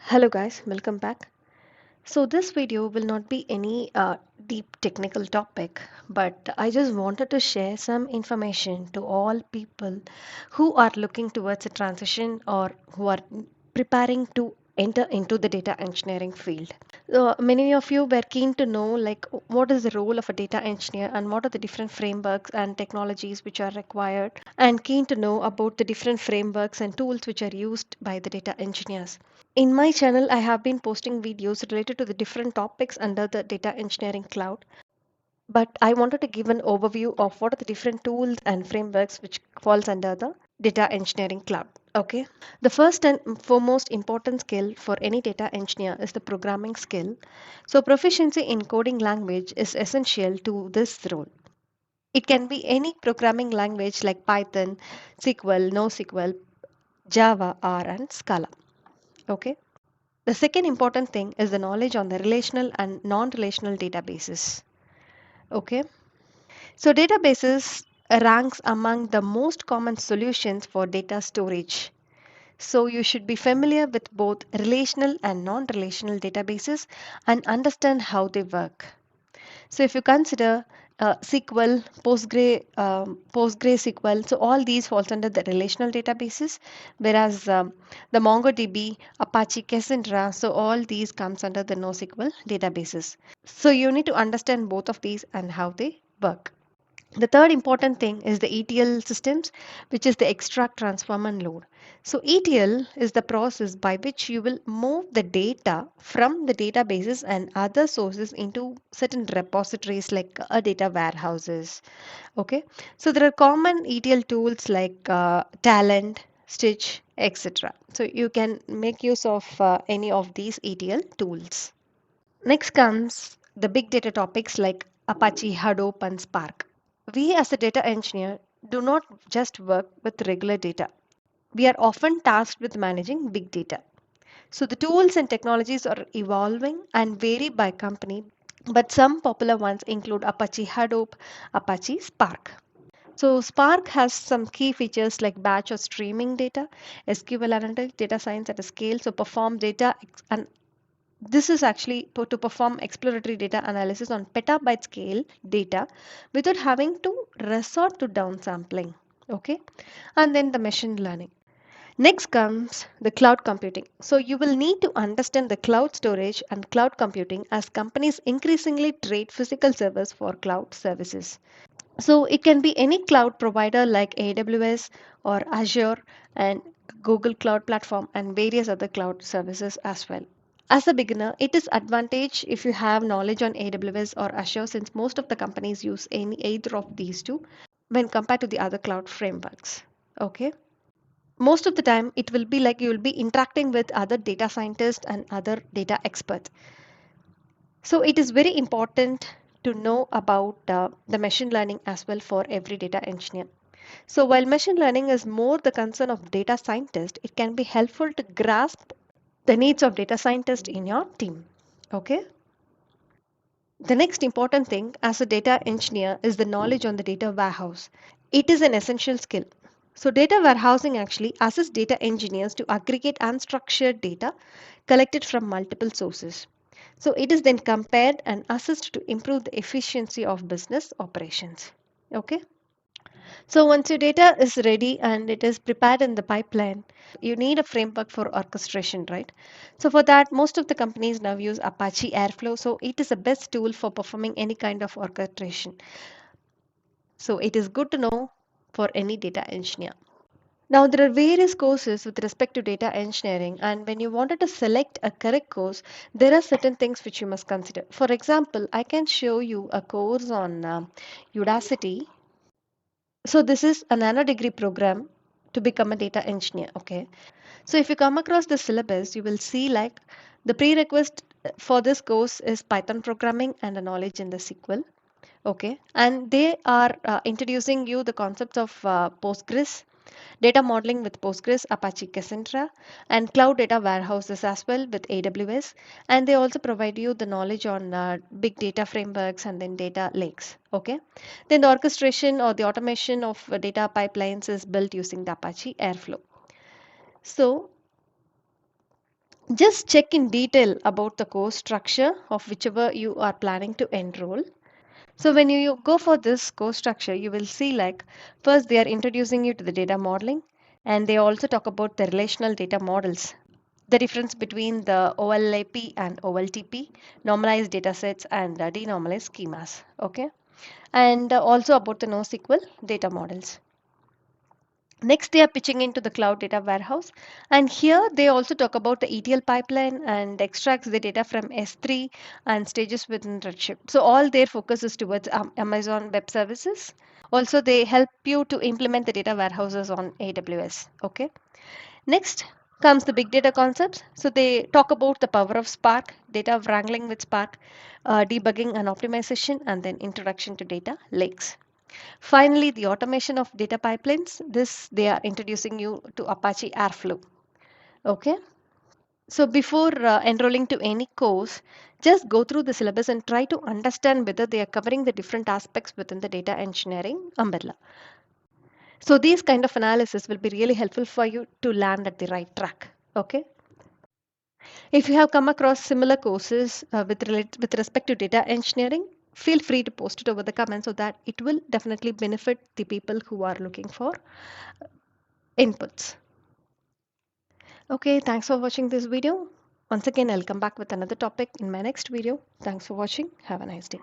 Hello guys, welcome back. So this video will not be any deep technical topic, but I just wanted to share some information to all people who are looking towards a transition or who are preparing to enter into the data engineering field. Many of you were keen to know like what is the role of a data engineer and what are the different frameworks and technologies which are required, and keen to know about the different frameworks and tools which are used by the data engineers. In my channel, I have been posting videos related to the different topics under the data engineering cloud, but I wanted to give an overview of what are the different tools and frameworks which falls under the data engineering cloud. Okay. The first and foremost important skill for any data engineer is the programming skill. So proficiency in coding language is essential to this role. It can be any programming language like Python, SQL, NoSQL, Java, R, and Scala. Okay. The second important thing is the knowledge on the relational and non-relational databases. Okay. So databases ranks among the most common solutions for data storage. So you should be familiar with both relational and non-relational databases and understand how they work. So if you consider SQL, PostgreSQL, so all these falls under the relational databases, whereas the MongoDB, Apache Cassandra, so all these comes under the NoSQL databases. So you need to understand both of these and how they work. The third important thing is the ETL systems, which is the extract, transform, and load. So ETL is the process by which you will move the data from the databases and other sources into certain repositories like data warehouses. Okay, so there are common ETL tools like Talent, Stitch, etc. So you can make use of any of these ETL tools. Next comes the big data topics like Apache, Hadoop, and Spark. We as a data engineer do not just work with regular data. We are often tasked with managing big data. So the tools and technologies are evolving and vary by company, but some popular ones include Apache Hadoop, Apache Spark. So Spark has some key features like batch or streaming data, SQL analytics, data science at a scale, so perform data and this is actually to perform exploratory data analysis on petabyte scale data without having to resort to downsampling. Okay, and then the machine learning. Next comes the cloud computing. So you will need to understand the cloud storage and cloud computing as companies increasingly trade physical servers for cloud services. So it can be any cloud provider like AWS or Azure and Google Cloud Platform and various other cloud services as well. As a beginner, it is advantage if you have knowledge on AWS or Azure since most of the companies use either of these two when compared to the other cloud frameworks. Okay. Most of the time, it will be like you will be interacting with other data scientists and other data experts. So it is very important to know about the machine learning as well for every data engineer. So while machine learning is more the concern of data scientist, it can be helpful to grasp the needs of data scientists in your team. Okay. The next important thing as a data engineer is the knowledge on the data warehouse. It is an essential skill. So data warehousing actually assists data engineers to aggregate unstructured data collected from multiple sources. So it is then compared and assessed to improve the efficiency of business operations. Okay. So once your data is ready and it is prepared in the pipeline, you need a framework for orchestration, right? So for that, most of the companies now use Apache Airflow. So it is the best tool for performing any kind of orchestration. So it is good to know for any data engineer. Now there are various courses with respect to data engineering, and when you wanted to select a correct course, there are certain things which you must consider. For example, I can show you a course on Udacity. So this is a nano degree program to become a data engineer. Okay. So if you come across the syllabus, you will see like the prerequisite for this course is Python programming and a knowledge in the SQL. Okay. And they are introducing you the concepts of Postgres, data modeling with Postgres, Apache Cassandra, and cloud data warehouses as well with AWS. And they also provide you the knowledge on big data frameworks and then data lakes. Okay. Then the orchestration or the automation of data pipelines is built using the Apache Airflow. So Just check in detail about the course structure of whichever you are planning to enroll. So when you go for this course structure, you will see like first they are introducing you to the data modeling, and they also talk about the relational data models, the difference between the OLAP and OLTP, normalized data sets and denormalized schemas. Okay, and also about the NoSQL data models. Next, they are pitching into the cloud data warehouse. And here they also talk about the ETL pipeline and extracts the data from S3 and stages within Redshift. So all their focus is towards Amazon Web Services. Also, they help you to implement the data warehouses on AWS. Okay. Next comes the big data concepts. So they talk about the power of Spark, data wrangling with Spark, debugging and optimization, and then introduction to data lakes. Finally, the automation of data pipelines. This they are introducing you to Apache Airflow. Okay. So before enrolling to any course, just go through the syllabus and try to understand whether they are covering the different aspects within the data engineering umbrella. So these kind of analysis will be really helpful for you to land at the right track. Okay. If you have come across similar courses with respect to data engineering, feel free to post it over the comments so that it will definitely benefit the people who are looking for inputs. Okay, thanks for watching this video. Once again, I'll come back with another topic in my next video. Thanks for watching. Have a nice day.